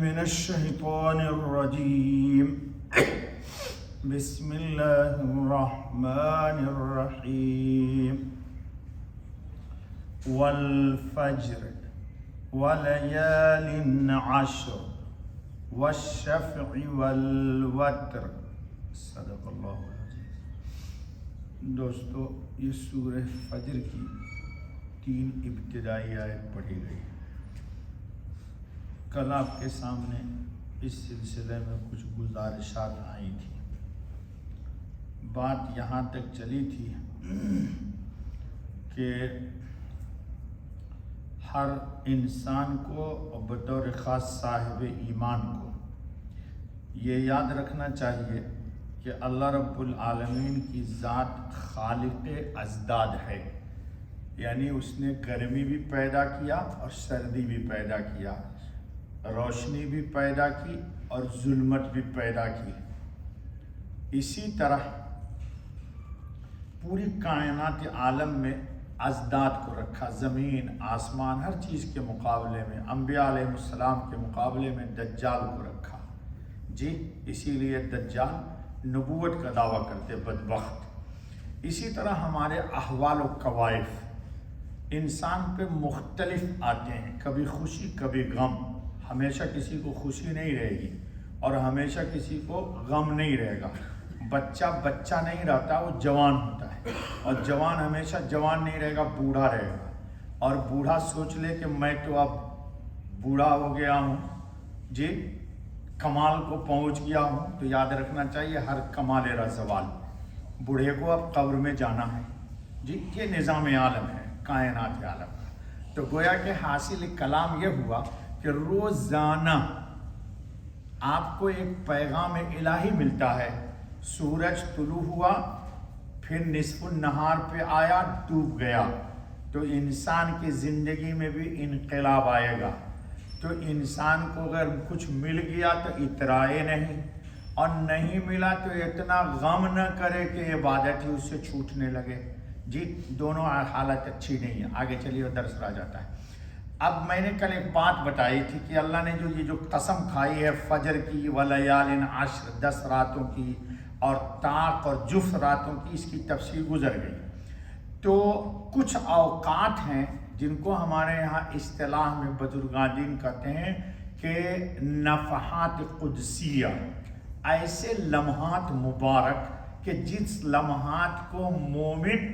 من الشيطان الرجيم بسم الله الرحمن الرحيم والفجر وليال عشر والشفع والوتر صدق اللہ العظیم۔ دوستو، یہ سورہ فجر کی 3 ابتدائی آیت پڑھی گئی۔ کل آپ کے سامنے اس سلسلے میں کچھ گزارشات آئی تھی۔ بات یہاں تک چلی تھی کہ ہر انسان کو بطور خاص صاحب ایمان کو یہ یاد رکھنا چاہیے کہ اللہ رب العالمین کی ذات خالق ازداد ہے، یعنی اس نے گرمی بھی پیدا کیا اور سردی بھی پیدا کیا، روشنی بھی پیدا کی اور ظلمت بھی پیدا کی۔ اسی طرح پوری کائنات عالم میں ازداد کو رکھا، زمین آسمان ہر چیز کے مقابلے میں، انبیاء علیہ السلام کے مقابلے میں دجال کو رکھا۔ جی اسی لیے دجال نبوت کا دعویٰ کرتے بدبخت۔ اسی طرح ہمارے احوال و کوائف انسان پہ مختلف آتے ہیں، کبھی خوشی کبھی غم۔ ہمیشہ کسی کو خوشی نہیں رہے گی اور ہمیشہ کسی کو غم نہیں رہے گا۔ بچہ بچہ نہیں رہتا، وہ جوان ہوتا ہے، اور جوان ہمیشہ جوان نہیں رہے گا، بوڑھا رہے گا۔ اور بوڑھا سوچ لے کہ میں تو اب بوڑھا ہو گیا ہوں، جی کمال کو پہنچ گیا ہوں، تو یاد رکھنا چاہیے ہر کمال را زوال، بوڑھے کو اب قبر میں جانا ہے۔ جی یہ نظام عالم ہے، کائنات عالم کا۔ تو گویا کہ حاصل کلام یہ ہوا کہ روزانہ آپ کو ایک پیغام الہی ملتا ہے۔ سورج طلوع ہوا، پھر نصف النہار پہ آیا، ڈوب گیا، تو انسان کی زندگی میں بھی انقلاب آئے گا۔ تو انسان کو اگر کچھ مل گیا تو اترائے نہیں، اور نہیں ملا تو اتنا غم نہ کرے کہ عبادت ہی اس سے چھوٹنے لگے۔ جی دونوں حالت اچھی نہیں ہے۔ آگے چلیے درس آ جاتا ہے۔ اب میں نے کل ایک بات بتائی تھی کہ اللہ نے جو قسم کھائی ہے فجر کی، ولیال عشر 10 راتوں کی، اور طاق اور جفت راتوں کی، اس کی تفصیل گزر گئی۔ تو کچھ اوقات ہیں جن کو ہمارے یہاں اصطلاح میں بزرگان دین کہتے ہیں کہ نفحات قدسیہ، ایسے لمحات مبارک کہ جس لمحات کو مومن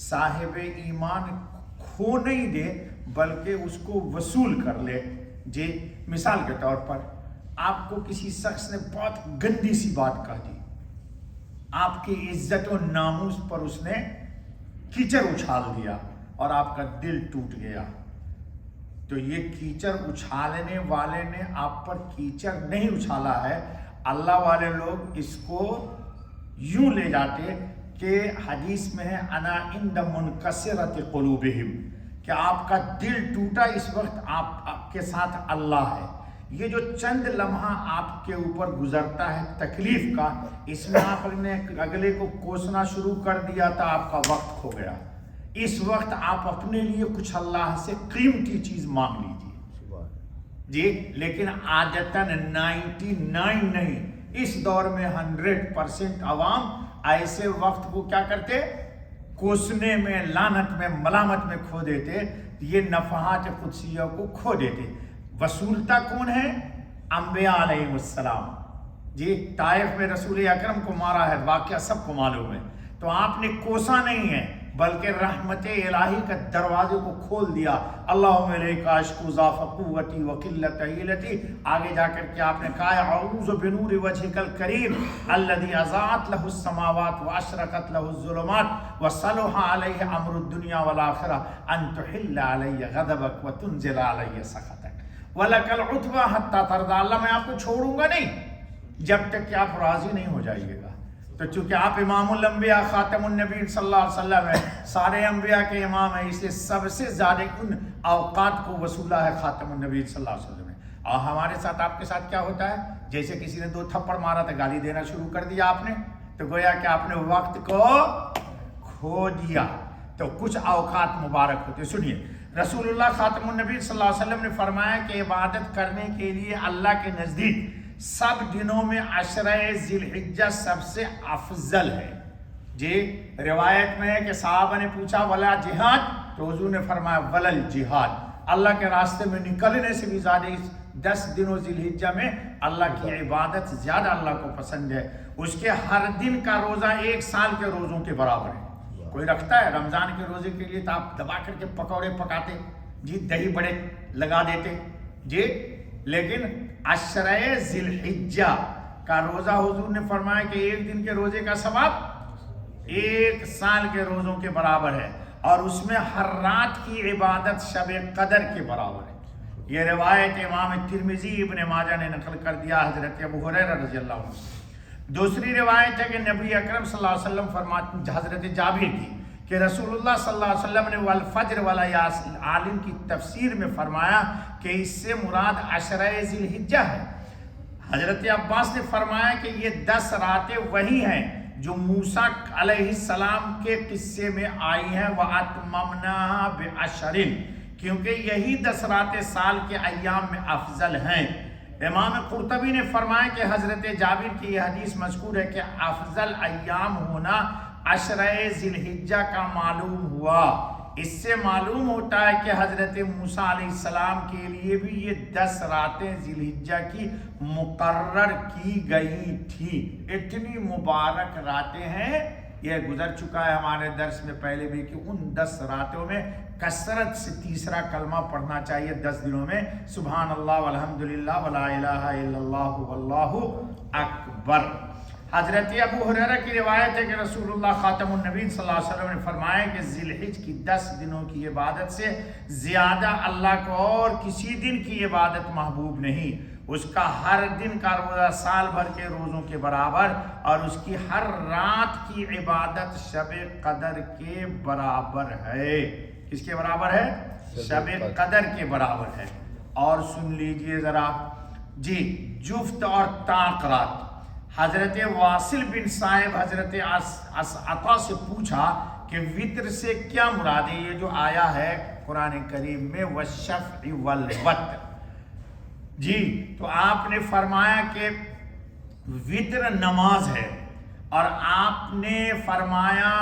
صاحب ایمان کھو نہیں دے بلکہ اس کو وصول کر لے۔ جی مثال کے طور پر آپ کو کسی شخص نے بہت گندی سی بات کہہ دی، آپ کی عزت و ناموس پر اس نے کیچڑ اچھال دیا اور آپ کا دل ٹوٹ گیا۔ تو یہ کیچڑ اچھالنے والے نے آپ پر کیچڑ نہیں اچھالا ہے، اللہ والے لوگ اس کو یوں لے جاتے کہ حدیث میں ہے انا عند منکسرۃ قلوبہم، کہ آپ کا دل ٹوٹا، اس وقت آپ کے ساتھ اللہ ہے۔ یہ جو چند لمحہ آپ کے اوپر گزرتا ہے تکلیف کا، اس میں آپ نے اگلے کو کوسنا شروع کر دیا تھا، آپ کا وقت کھو گیا۔ اس وقت آپ اپنے لیے کچھ اللہ سے قیمتی چیز مانگ لیجیے جی، لیکن عادتاً 99 نہیں، اس دور میں 100% عوام ایسے وقت کو کیا کرتے؟ کوسنے میں، لعنت میں، ملامت میں کھو دیتے، یہ نفحات قدسیہ کو کھو دیتے۔ وصولتا کون ہے؟ انبیاء علیہ السلام۔ جی طائف میں رسول اکرم کو مارا ہے، واقعہ سب کو معلوم ہے۔ تو آپ نے کوسا نہیں ہے بلکہ رحمت الہی کا دروازے کو کھول دیا۔ اللہم الیک اشکو ضعف قوتی وقلت حیلتی، آگے جا کر کے آپ نے کہا اعوذ بنور وجہک الکریم الذی اضاءت لہ السماوات واشرقت لہ الظلمات وصلح علیہ امر الدنیا والآخرہ ان تحل علی غضبک وتنزل علی سخطک وَلَكَ الْعُتْبَى حَتَّى تَرْضَى، اللہ میں آپ کو چھوڑوں گا نہیں جب تک کہ آپ راضی نہیں ہو جائیے گا۔ تو چونکہ آپ امام الانبیاء خاتم النبی صلی اللہ علیہ وسلم ہیں، سارے انبیاء کے امام ہیں، اس لیے سب سے زیادہ ان اوقات کو وصولہ ہے خاتم النبی صلی اللہ علیہ وسلم ہے۔ اور ہمارے ساتھ، آپ کے ساتھ کیا ہوتا ہے؟ جیسے کسی نے 2 تھپڑ مارا تو گالی دینا شروع کر دیا آپ نے، تو گویا کہ آپ نے وقت کو کھو دیا۔ تو کچھ اوقات مبارک ہوتے، سنیے رسول اللہ خاتم النبی صلی اللہ علیہ وسلم نے فرمایا کہ عبادت کرنے کے لیے اللہ کے نزدیک سب دنوں میں عشرہ ذی الحجہ سب سے افضل ہے. جی روایت میں ہے کہ صحابہ نے پوچھا ولا جہاد، تو حضور نے فرمایا ولل جہاد، اللہ کے راستے میں نکلنے سے بھی زیادہ اس 10 دنوں ذی الحجہ میں اللہ کی عبادت زیادہ اللہ کو پسند ہے. اس کے ہر دن کا روزہ 1 سال کے روزوں کے برابر ہے. کوئی رکھتا ہے رمضان کے روزے کے لیے تو آپ دبا کر کے پکوڑے پکاتے، جی دہی بڑے لگا دیتے جی، لیکن عشرہ ذی الحجہ کا روزہ حضور نے فرمایا کہ 1 دن کے روزے کا ثواب 1 سال کے روزوں کے برابر ہے، اور اس میں ہر رات کی عبادت شب قدر کے برابر ہے. یہ روایت امام ترمذی ابن ماجہ نے نقل کر دیا حضرت ابو ہریرہ رضی اللہ عنہ. دوسری روایت ہے کہ نبی اکرم صلی اللہ علیہ وسلم فرماتے، حضرت جابر کی، کہ رسول اللہ صلی اللہ علیہ وسلم نے والفجر والیال عالم کی تفسیر میں فرمایا کہ اس سے مراد عشرہ ذی الحجہ ہے. حضرت عباس نے فرمایا کہ یہ 10 راتیں وہی ہیں جو موسیٰ علیہ السلام کے قصے میں آئی ہیں، وَأَتْمَمْنَاهَا بِعَشْرٍ، کیونکہ یہی 10 راتیں سال کے ایام میں افضل ہیں. امام قرطبی نے فرمایا کہ حضرت جابر کی یہ حدیث مذکور ہے کہ افضل ایام ہونا عشرہ ذی الحجہ کا معلوم ہوا. اس سے معلوم ہوتا ہے کہ حضرت موسیٰ علیہ السلام کے لیے بھی یہ 10 راتیں ذی الحجہ کی مقرر کی گئی تھی. اتنی مبارک راتیں ہیں. یہ گزر چکا ہے ہمارے درس میں پہلے بھی کہ ان 10 راتوں میں کثرت سے تیسرا کلمہ پڑھنا چاہیے 10 دنوں میں، سبحان اللہ والحمدللہ ولا الہ الا اللہ واللہ اکبر. حضرت ابو ہریرہ کی روایت ہے کہ رسول اللہ خاتم النبی صلی اللہ علیہ وسلم نے فرمایا کہ ذی الحجہ کی 10 دنوں کی عبادت سے زیادہ اللہ کو اور کسی دن کی عبادت محبوب نہیں. اس کا ہر دن کا روزہ سال بھر کے روزوں کے برابر، اور اس کی ہر رات کی عبادت شب قدر کے برابر ہے. کس کے برابر ہے؟ شب قدر کے برابر ہے. اور سن لیجئے ذرا جی، جفت اور طاق رات. حضرت واصل بن صائب حضرت عطا سے پوچھا کہ وتر سے کیا مراد ہے؟ یہ جو آیا ہے قرآن کریم میں والشفع والوتر، جی تو آپ نے فرمایا کہ وتر نماز ہے، اور آپ نے فرمایا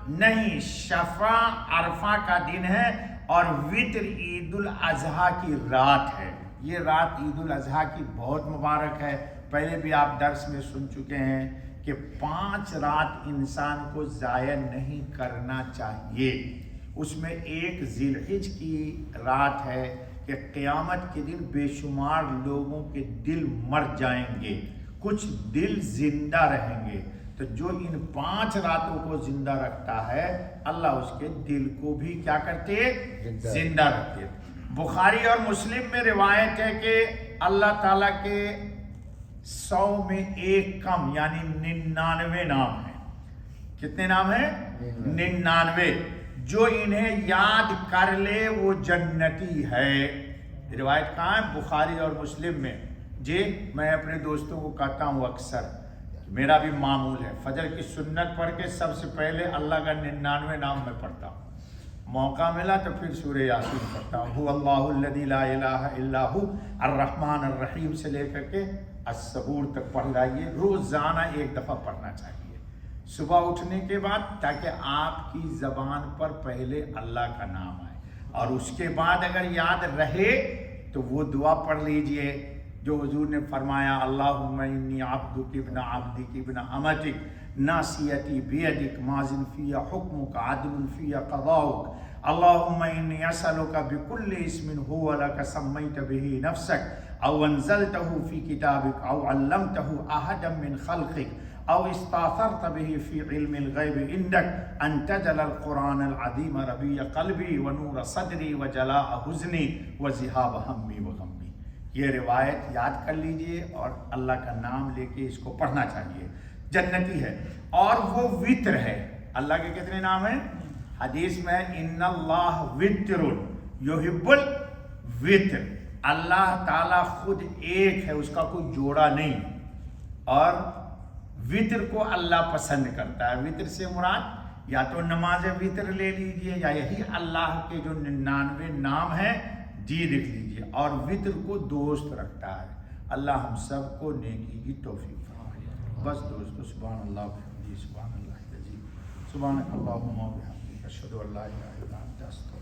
نہیں، شفع عرفہ کا دن ہے اور وتر عید الاضحیٰ کی رات ہے. یہ رات عید الاضحیٰ کی بہت مبارک ہے. پہلے بھی آپ درس میں سن چکے ہیں کہ 5 رات انسان کو ضائع نہیں کرنا چاہیے. اس میں ایک ذی الحجہ کی رات ہے کہ قیامت کے دن بے شمار لوگوں کے دل مر جائیں گے، کچھ دل زندہ رہیں گے. تو جو ان 5 راتوں کو زندہ رکھتا ہے اللہ اس کے دل کو بھی کیا کرتے؟ زندہ رکھتے. بخاری اور مسلم میں روایت ہے کہ اللہ تعالیٰ کے 100 میں 1 کم یعنی 99 نام ہیں. کتنے نام ہیں؟ 99. جو انہیں یاد کر لے وہ جنتی ہے. روایت کہاں ہے؟ بخاری اور مسلم میں. جی میں اپنے دوستوں کو کہتا ہوں اکثر، میرا بھی معمول ہے، فجر کی سنت پڑھ کے سب سے پہلے اللہ کا 99 نام میں پڑھتا ہوں. موقع ملا تو پھر سورہ یاسین پڑھتا ہوں. هو اللہ الذی لا الہ الا هو الرحمن الرحیم سے لے کر کے الصبور تک پڑھ لائیے. روزانہ 1 دفعہ پڑھنا چاہیے صبح اٹھنے کے بعد، تاکہ آپ کی زبان پر پہلے اللہ کا نام آئے، اور اس کے بعد اگر یاد رہے تو وہ دعا پڑھ لیجئے جو حضور نے فرمایا اللہم انی عبدک ابن عبدک ابن امتک ناصیتی بیدک ماض فی حکمک عدل فی قضاؤک اللہم انی اسألک بکل اسم هو لک سمیت به نفسک او انزلتہ فی کتابک او علمتہ احدا من خلقک او استاثرت به فی علم الغیب عندک ان تجعل القرآن العظیم ربیع قلبی ونور صدری وجلاء حزنی وذہاب ہمی وغمی. یہ روایت یاد کر لیجئے اور اللہ کا نام لے کے اس کو پڑھنا چاہیے. جنتی ہے. اور وہ وتر ہے. اللہ کے کتنے نام ہیں؟ حدیث میں ان اللہ وتر یحب الوتر. اللہ تعالیٰ خود ایک ہے، اس کا کوئی جوڑا نہیں، اور وتر کو اللہ پسند کرتا ہے. وتر سے مراد یا تو نماز وطر لے لیجئے یا یہی اللہ کے جو 99 نام ہیں جی لکھ لیجئے، اور وطر کو دوست رکھتا ہے۔ اللہ ہم سب کو نیکی کی توفیق فرمائے۔ بس دوستو، سبحان اللہ و بحمدہ، سبحان اللہ العظیم، سبحانک اللہم و بحمدک، اشہد ان لا الہ الا انت، استغفرک۔